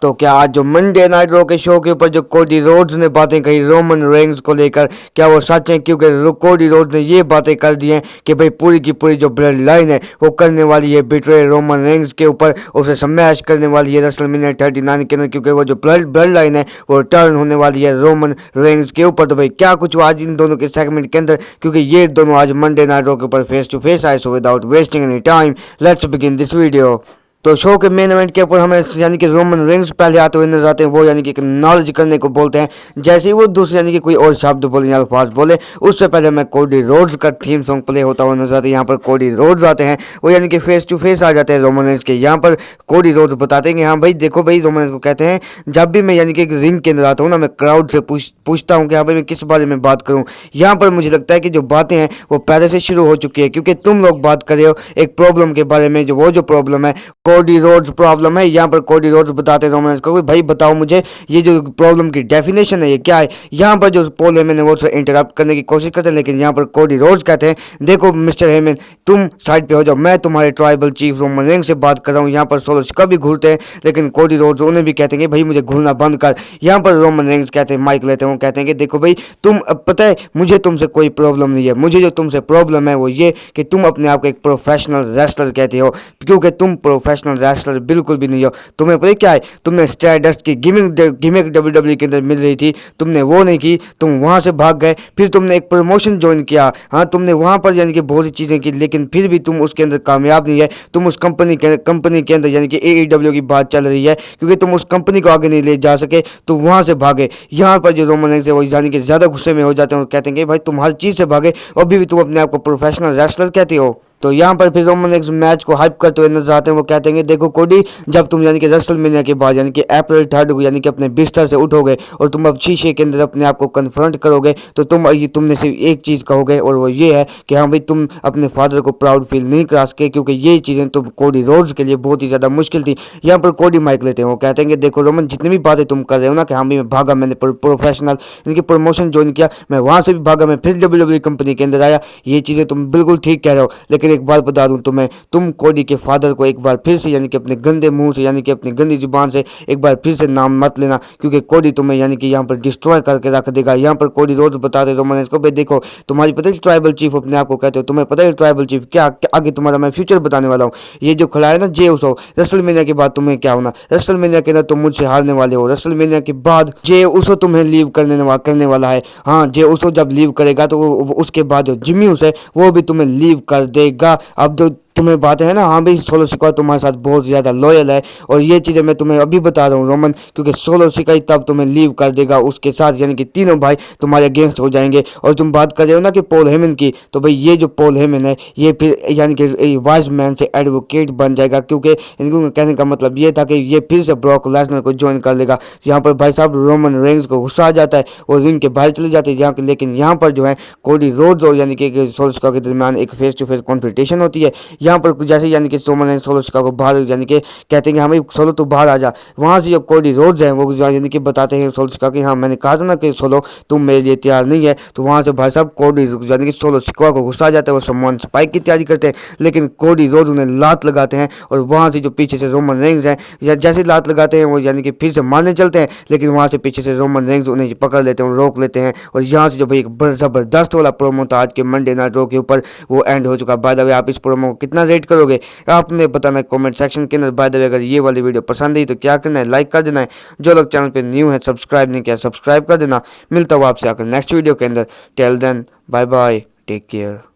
तो क्या आज जो मंडे नाइट रॉ के शो के ऊपर जो कोडी रोड्स ने बातें कही रोमन रेंग्स को लेकर, क्या वो सच है? क्योंकि कोडी रोड्स ने ये बातें कर दी हैं कि भाई पूरी की पूरी जो ब्लड लाइन है वो करने वाली है बिट्रे रोमन रेंग्स के ऊपर, उसे स्मैश करने वाली है रेसलमेनिया 39 के अंदर, क्योंकि वो जो ब्लड लाइन है वो टर्न होने वाली है रोमन रेंग्स के ऊपर। तो भाई क्या कुछ हुआ आज इन दोनों के सेगमेंट के अंदर, क्योंकि ये दोनों आज मंडे नाइट रॉ के ऊपर फेस टू फेस आए। So without wasting any time let's begin this video. तो शो के मेन इवेंट के ऊपर हमें यानी कि रोमन रेंग्स पहले आते हुए नजर आते हैं। वो यानी कि नॉलेज करने को बोलते हैं, जैसे ही वो दूसरे यानी कि कोई और शब्द बोले या अल्फाज बोले उससे पहले हमें कोडी रोड्स का थीम सॉन्ग प्ले होता हुआ नजर आता है। यहाँ पर कोडी रोड्स आते हैं, वो यानी कि फेस टू फेस आ जाते हैं रोमन रेंग्स के। यहाँ पर कोडी रोड्स बताते हैं कि हाँ भाई देखो भाई, रोमन रेंग्स को कहते हैं जब भी मैं यानी कि रिंग के अंदर आता हूँ ना, मैं क्राउड से पूछता हूँ कि हाँ भाई मैं किस बारे में बात करूँ। यहाँ पर मुझे लगता है कि जो बातें हैं वो पहले से शुरू हो चुकी है, क्योंकि तुम लोग बात कर रहे हो एक प्रॉब्लम के बारे में, जो प्रॉब्लम है कोडी रोड्स प्रॉब्लम है। यहाँ पर कोडी रोड्स बताते हैं रोमन रेंग्स को, भाई बताओ मुझे ये जो प्रॉब्लम की डेफिनेशन है ये क्या है। यहाँ पर जो पॉल हेमन है वो इंटरप्ट करने की कोशिश करते हैं, लेकिन यहाँ पर कोडी रोड्स कहते हैं देखो मिस्टर हेमन तुम साइड पे हो जाओ, मैं तुम्हारे ट्राइबल चीफ रोमन रेंग्स से बात कर रहा हूँ। यहाँ पर सोलो सिका भी घूरते हैं, लेकिन कोडी रोड्स उन्हें भी कहते हैं भाई मुझे घूरना बंद कर। यहाँ पर रोमन रेंग्स कहते हैं माइक लेते हैं, वो कहते हैं कि देखो भाई तुम पता है मुझे तुमसे कोई प्रॉब्लम नहीं है, मुझे जो तुमसे प्रॉब्लम है वो ये कि तुम अपने आप को एक प्रोफेशनल रेसलर कहते हो, क्योंकि तुम प्रोफेशनल रेसलर बिल्कुल भी नहीं हो। तुम्हें पता क्या है, तुमने स्टारडस्ट की गिमिक डब्ल्यूडब्ल्यूई के अंदर मिल रही थी, तुमने वो नहीं की, तुम वहां से भाग गए। फिर तुमने एक प्रमोशन ज्वाइन किया, हाँ तुमने वहां पर यानी कि बहुत सी चीजें की, लेकिन फिर भी तुम उसके अंदर कामयाब नहीं है। तुम उस कंपनी के अंदर यानी कि AEW की बात चल रही है, क्योंकि तुम उस कंपनी को आगे नहीं ले जा सके तो वहां से भागे। यहाँ पर जो रोमन रेंग्स है वो यानी कि ज्यादा गुस्से में हो जाते हैं और कहते हैं कि भाई तुम हर चीज से भागे और अभी भी तुम अपने आप को प्रोफेशनल रेसलर कहते हो। तो यहाँ पर फिर रोमन रेंग्स मैच को हाइप करते हुए नजर आते हैं। वो कहते हैं देखो कोडी, जब तुम यानी कि रेसलमेनिया के बाद यानी कि अप्रैल 3 को यानी कि अपने बिस्तर से उठोगे और तुम अब शीशे के अंदर अपने आप को कन्फ्रंट करोगे तो तुमने सिर्फ एक चीज़ कहोगे और वो ये है कि हाँ भाई तुम अपने फादर को प्राउड फील नहीं करा सके, क्योंकि ये चीज़ें तो कोडी रोड्स के लिए बहुत ही ज़्यादा मुश्किल थी। यहाँ पर कोडी माइक लेते हैं, वो कहते हैं देखो रोमन जितनी भी बातें तुम कर रहे हो ना कि हाँ भाई मैं भागा, मैंने प्रोफेशनल यानी कि प्रमोशन ज्वाइन किया, मैं वहाँ से भी भागा, मैं फिर WWE कंपनी के अंदर आया, ये चीज़ें तुम बिल्कुल ठीक कह रहे हो। लेकिन एक बात बता दूं तुम कोडी के फादर को एक बार फिर से यानी कि अपने गंदे मुंह से यानी कि अपनी गंदी जुबान से एक बार फिर से नाम मत लेना, क्योंकि कोडी तुम्हें यानी कि यहाँ पर डिस्ट्रॉय करके रख देगा। यहाँ पर कोडी रोड्स बताते रोमन रेंग्स को भाई देखो तुम्हारी पता है ट्राइबल चीफ अपने आप को कहते हो, तुम्हें पता है ट्राइबल चीफ क्या आगे तुम्हारा मैं फ्यूचर बताने वाला हूँ। ये जो खड़ा है ना जे उसो, रेसलमेनिया के बाद तुम्हें क्या होना, रेसलमेनिया के अंदर तुम मुझसे हारने वाले हो, रेसलमेनिया के बाद जे उसो तुम्हें लीव करने वाला है। हाँ जे उसो जब लीव करेगा तो उसके बाद जो जिमी उस है वो भी तुम्हें लीव कर देगा। अब जो तुम्हें बात है ना, हाँ भाई सोलो सिका तुम्हारे साथ बहुत ज़्यादा लॉयल है और ये चीज़ें मैं तुम्हें अभी बता रहा हूँ रोमन, क्योंकि सोलो सिका ही तब तुम्हें लीव कर देगा, उसके साथ यानी कि तीनों भाई तुम्हारे अगेंस्ट हो जाएंगे। और तुम बात कर रहे हो ना कि पॉल हेमन की, तो भाई ये जो पॉल हेमन है ये फिर यानी कि वाइज मैन से एडवोकेट बन जाएगा, क्योंकि इनको कहने का मतलब ये था कि ये फिर से ब्रॉक लेसनर को ज्वाइन कर लेगा। यहाँ पर भाई साहब रोमन रेंग्स को गुस्सा आ जाता है और रिंग के बाहर चले जाते हैं। लेकिन यहाँ पर जो है कोडी रोड्स और यानी कि सोलो सिका के दरमियान एक फेस टू फेस कॉन्फ्रंटेशन होती है। यहाँ पर जैसे यानी कि रोमन रेंग्स सोलो सिका को बाहर यानी कि कहते हैं कि हमें सोलो तो बाहर आ जा, वहाँ से जो कोडी रोड्स हैं वो यानी कि बताते हैं सोलो सिका कि हाँ मैंने कहा था ना कि सोलो तुम मेरे लिए तैयार नहीं है। तो वहाँ से भाई साहब कोडी यानी कि सोलो सिका को गुस्सा आ जाता है, वो सम्मान स्पाइक की तैयारी करते हैं, लेकिन कोडी रोड्स उन्हें लात लगाते हैं और वहाँ से जो पीछे से रोमन रेंग्स हैं या जैसे लात लगाते हैं वो यानी कि फिर से मारने चलते हैं, लेकिन वहाँ से पीछे से रोमन रेंग्स उन्हें पकड़ लेते हैं, रोक लेते हैं। और यहाँ से जो भाई एक ज़बरदस्त वाला प्रोमो था आज के मंडे नाइट रॉ के ऊपर वो एंड हो चुका। बाय द वे आप इस प्रोमो को कितना रेट करोगे आपने बताना कमेंट सेक्शन के अंदर। बाय द वे अगर ये वाली वीडियो पसंद आई तो क्या करना है, लाइक कर देना है। जो लोग चैनल पे न्यू है सब्सक्राइब नहीं किया सब्सक्राइब कर देना। मिलता हूँ आपसे आकर नेक्स्ट वीडियो के अंदर। Till then bye bye, take care.